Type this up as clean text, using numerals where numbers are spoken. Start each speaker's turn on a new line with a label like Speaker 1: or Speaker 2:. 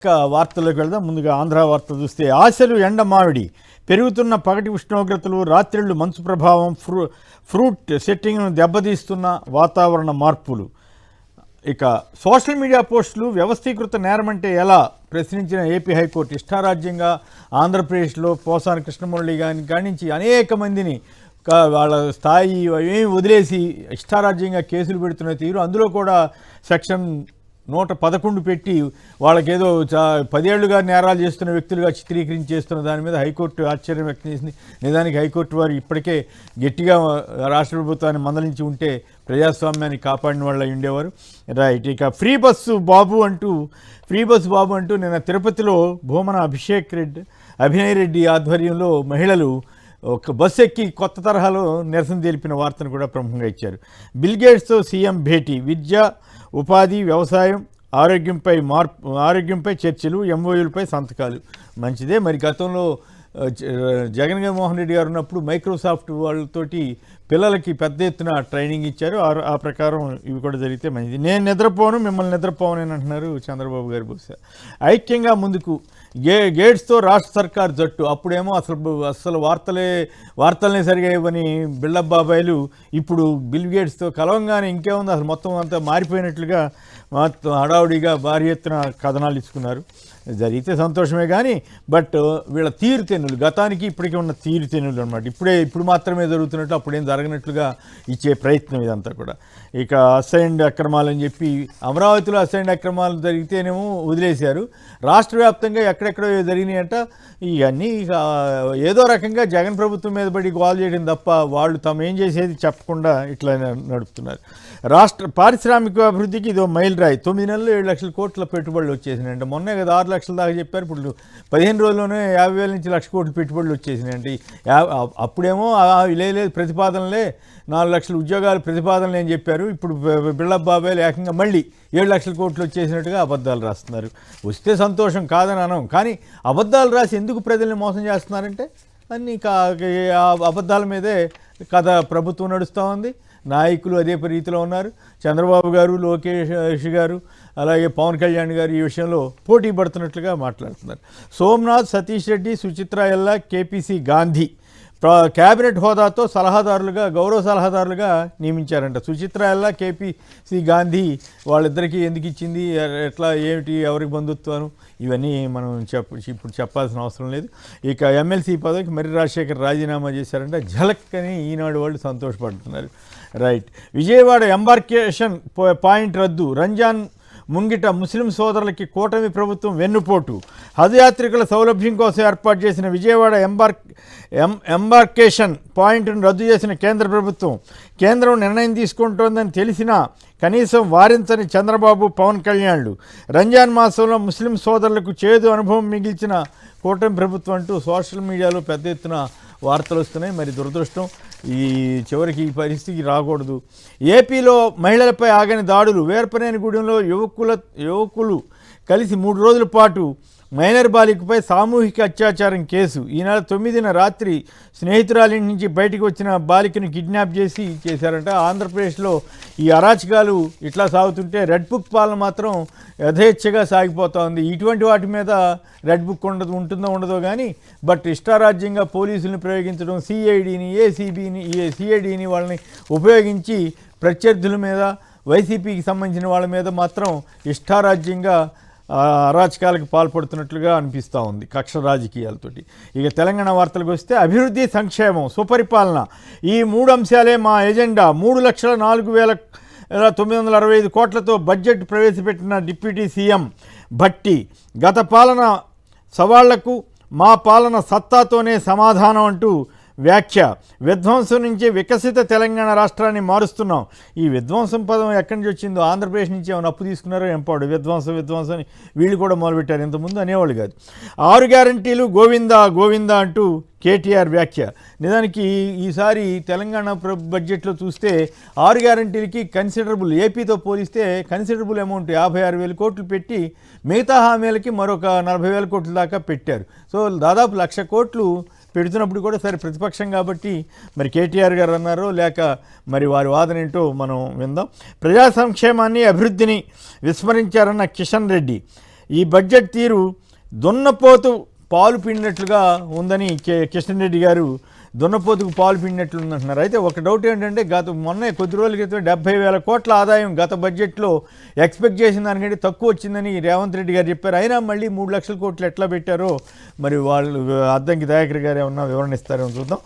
Speaker 1: ఇక వార్తల్లోకి వెళ్దాం. ముందుగా ఆంధ్ర వార్త చూస్తే ఆశలు ఎండమావిడి, పెరుగుతున్న పగటి ఉష్ణోగ్రతలు, రాత్రిళ్ళు మంచు ప్రభావం, ఫ్రూట్ సెట్టింగ్ను దెబ్బతీస్తున్న వాతావరణ మార్పులు. ఇక సోషల్ మీడియా పోస్టులు వ్యవస్థీకృత నేరమంటే ఎలా ప్రశ్నించిన ఏపీ హైకోర్టు ఇష్టారాజ్యంగా ఆంధ్రప్రదేశ్లో పోసాని కృష్ణమురళి గారిని కానించి అనేక మందిని వాళ్ళ స్థాయి ఏమి వదిలేసి ఇష్టారాజ్యంగా కేసులు పెడుతున్న తీరు, అందులో కూడా సెక్షన్ 111 పెట్టి వాళ్ళకేదో 10 ఏళ్లుగా నేరాలు చేస్తున్న వ్యక్తులుగా చిత్రీకరించి చేస్తున్న దాని మీద హైకోర్టు ఆశ్చర్యం వ్యక్తం చేసింది. నిజానికి హైకోర్టు వారు ఇప్పటికే గట్టిగా రాష్ట్ర ప్రభుత్వాన్ని మందలించి ఉంటే ప్రజాస్వామ్యాన్ని కాపాడిన వాళ్ళు అయి ఉండేవారు. రైట్. ఇక ఫ్రీ బస్సు బాబు అంటూ నిన్న తిరుపతిలో భూమన అభినయ్ రెడ్డి ఆధ్వర్యంలో మహిళలు ఒక బస్సు ఎక్కి కొత్త తరహాలో నిరసన తెలిపిన వార్తను కూడా ప్రముఖంగా ఇచ్చారు. బిల్గేట్స్తో సీఎం భేటీ, విద్య, ఉపాధి, వ్యవసాయం, ఆరోగ్యంపై చర్చలు, ఎంఓయూలపై సంతకాలు. మంచిదే. మరి గతంలో జగన్మోహన్ రెడ్డి గారు ఉన్నప్పుడు మైక్రోసాఫ్ట్ వాళ్ళతోటి పిల్లలకి పెద్ద ఎత్తున ట్రైనింగ్ ఇచ్చారు. ఆ ప్రకారం ఇవి కూడా జరిగితే మంచిది. నేను నిద్రపోను, మిమ్మల్ని నిద్రపోను అని అంటున్నారు చంద్రబాబు గారు. బహుశా ఐక్యంగా ముందుకు గేట్స్తో రాష్ట్ర సర్కార్ జట్టు. అప్పుడేమో అసలు వార్తలనే సరిగా ఇవ్వని బిల్డప్ బాబాయిలు ఇప్పుడు బిల్ గేట్స్తో కలవంగానే ఇంకేముంది, అసలు మొత్తం అంతా మారిపోయినట్లుగా మొత్తం హడావుడిగా భారీ ఎత్తున కథనాలు ఇచ్చుకున్నారు. జరిగితే సంతోషమే కానీ బట్ వీళ్ళ తీరుతెన్నులు గతానికి ఇప్పటికీ ఉన్న తీరుతెన్నులు అనమాట. ఇప్పుడు మాత్రమే జరుగుతున్నట్లు, అప్పుడేం జరగనట్లుగా ఇచ్చే ప్రయత్నం ఇదంతా కూడా. ఇక అసైన్డ్ అక్రమాలు అని చెప్పి అమరావతిలో అసైన్డ్ అక్రమాలు జరిగితేనేమో వదిలేశారు. రాష్ట్ర వ్యాప్తంగా ఎక్కడెక్కడో జరిగినాయంట. ఇవన్నీ ఇక ఏదో రకంగా జగన్ ప్రభుత్వం మీద పడి గోల్ చేయడం తప్ప వాళ్ళు తాము ఏం చేసేది చెప్పకుండా ఇట్లా నడుపుతున్నారు. రాష్ట్ర పారిశ్రామిక అభివృద్ధికి ఇదో మైల్ రాయి. 9 నెలలు 7 లక్షల కోట్ల పెట్టుబడులు వచ్చేసినాయి అంటే. మొన్నే కదా 6 లక్షల దాకా చెప్పారు. ఇప్పుడు 15 రోజుల్లోనే 50,000 నుంచి 1,00,000 కోట్ల పెట్టుబడులు వచ్చేసినాయి అంటే. అప్పుడేమో లేదు ప్రతిపాదనలే 4 లక్షల ఉద్యోగాలు ప్రతిపాదనలు అని చెప్పారు. ఇప్పుడు బిళ్ళప్ బాబాయిలు ఏకంగా మళ్ళీ 7 లక్షల కోట్లు వచ్చేసినట్టుగా అబద్ధాలు రాస్తున్నారు. వస్తే సంతోషం కాదని అనం, కానీ అబద్ధాలు రాసి ఎందుకు ప్రజల్ని మోసం చేస్తున్నారంటే అన్నీ అబద్ధాల మీదే కథ ప్రభుత్వం నడుస్తూ ఉంది. నాయకులు అదే రీతిలో ఉన్నారు. చంద్రబాబు గారు, లోకేష్ గారు, అలాగే పవన్ కళ్యాణ్ గారు ఈ విషయంలో పోటీ పడుతున్నట్లుగా మాట్లాడుతున్నారు. సోమనాథ్, సతీష్ రెడ్డి, సుచిత్ర ఎల్లా, కేపీసీ గాంధీ క్యాబినెట్ హోదాతో గౌరవ సలహాదారులుగా నియమించారంట. సుచిత్ర ఎల్లా, కేపీసీ గాంధీ వాళ్ళిద్దరికీ ఎందుకు ఇచ్చింది, ఎట్లా, ఏమిటి, ఎవరికి బంధుత్వాలు, ఇవన్నీ మనం ఇప్పుడు చెప్పాల్సిన అవసరం లేదు. ఇక ఎమ్మెల్సీ పదవికి మర్రి రాజశేఖర్ రాజీనామా చేశారంట. ఝలక్ అని ఈనాడు వాళ్ళు సంతోషపడుతున్నారు. రైట్. విజయవాడ ఎంబార్కేషన్ పాయింట్ రద్దు, రంజాన్ ముంగిట ముస్లిం సోదరులకి కూటమి ప్రభుత్వం వెన్నుపోటు. హజ్ యాత్రికుల సౌలభ్యం కోసం ఏర్పాటు చేసిన విజయవాడ ఎంబార్కేషన్ పాయింట్ను రద్దు చేసిన కేంద్ర ప్రభుత్వం. కేంద్రం నిర్ణయం తీసుకుంటోందని తెలిసినా కనీసం వారించని చంద్రబాబు, పవన్ కళ్యాణ్లు. రంజాన్ మాసంలో ముస్లిం సోదరులకు చేదు అనుభవం మిగిల్చిన కూటమి ప్రభుత్వం అంటూ సోషల్ మీడియాలో పెద్ద ఎత్తున వార్తలు వస్తున్నాయి. మరి దురదృష్టం, చివరికి ఈ పరిస్థితికి రాకూడదు. ఏపీలో మహిళలపై ఆగని దాడులు. వేర్పనేనిగూడెంలో యువకులు కలిసి 3 రోజుల పాటు మైనర్ బాలికపై సామూహిక అత్యాచారం కేసు. ఈ నెల 9న రాత్రి స్నేహితురాలి నుంచి బయటకు వచ్చిన బాలికను కిడ్నాప్ చేశారంట. ఆంధ్రప్రదేశ్లో ఈ అరాచకాలు ఇట్లా సాగుతుంటే రెడ్ బుక్ పాలన మాత్రం యథేచ్ఛగా సాగిపోతూ ఉంది. ఇటువంటి వాటి మీద రెడ్ బుక్ ఉండదో కానీ బట్ ఇష్టారాజ్యంగా పోలీసులను ప్రయోగించడం, సిఐడిని వాళ్ళని ఉపయోగించి ప్రత్యర్థుల మీద, వైసీపీకి సంబంధించిన వాళ్ళ మీద మాత్రం ఇష్టారాజ్యంగా అరాచకాలకు పాల్పడుతున్నట్లుగా అనిపిస్తూ ఉంది, కక్ష రాజకీయాలతోటి. ఇక తెలంగాణ వార్తలకు వస్తే అభివృద్ధి, సంక్షేమం, సుపరిపాలన ఈ 3 అంశాలే మా ఎజెండా. 3,04,965 కోట్లతో బడ్జెట్ ప్రవేశపెట్టిన డిప్యూటీ సీఎం భట్టి. గత పాలన సవాళ్లకు మా పాలన సత్తాతోనే సమాధానం అంటూ వ్యాఖ్య. విధ్వంసం నుంచి వికసిత తెలంగాణ రాష్ట్రాన్ని మారుస్తున్నాం. ఈ విధ్వంసం పదం ఎక్కడి నుంచి వచ్చిందో, ఆంధ్రప్రదేశ్ నుంచి ఏమైనా అప్పు తీసుకున్నారో ఎంపాడు. విధ్వంసం అని వీళ్ళు కూడా మొదలుపెట్టారు, ఇంతకుముందు అనేవాళ్ళు కాదు. 6 గ్యారంటీలు గోవిందా అంటూ కేటీఆర్ వ్యాఖ్య. నిజానికి ఈసారి తెలంగాణ బడ్జెట్లో చూస్తే 6 గ్యారంటీలకి కన్సిడరబుల్, ఏపీతో పోలిస్తే కన్సిడరబుల్ అమౌంట్ 56,000 కోట్లు పెట్టి మిగతా హామీలకి మరొక 40,000 కోట్ల దాకా పెట్టారు. సో దాదాపు 1,00,000 కోట్లు పెడుతున్నప్పుడు కూడా సరే ప్రతిపక్షం కాబట్టి మరి కేటీఆర్ గారు అన్నారో లేక మరి వారి వాదన ఏంటో మనం విందాం. ప్రజా సంక్షేమాన్ని, అభివృద్ధిని విస్మరించారన్న కిషన్ రెడ్డి. ఈ బడ్జెట్ తీరు దున్నపోతు పాలు పిండినట్లుగా ఉందని కిషన్ రెడ్డి గారు దున్నపోతుకు పాలు పిండినట్లు ఉందంటున్నారు. అయితే ఒక డౌట్ ఏంటంటే మొన్న కొద్ది రోజుల క్రితం 70,000 కోట్ల ఆదాయం గత బడ్జెట్లో ఎక్స్పెక్ట్ చేసిన దానికంటే తక్కువ వచ్చిందని రేవంత్ రెడ్డి గారు చెప్పారు. అయినా మళ్ళీ 3 లక్షల కోట్లు ఎట్లా పెట్టారో మరి వాళ్ళు అద్దంకి దయాకర్ గారు ఏమన్నా వివరణ ఇస్తారేమో చూద్దాం.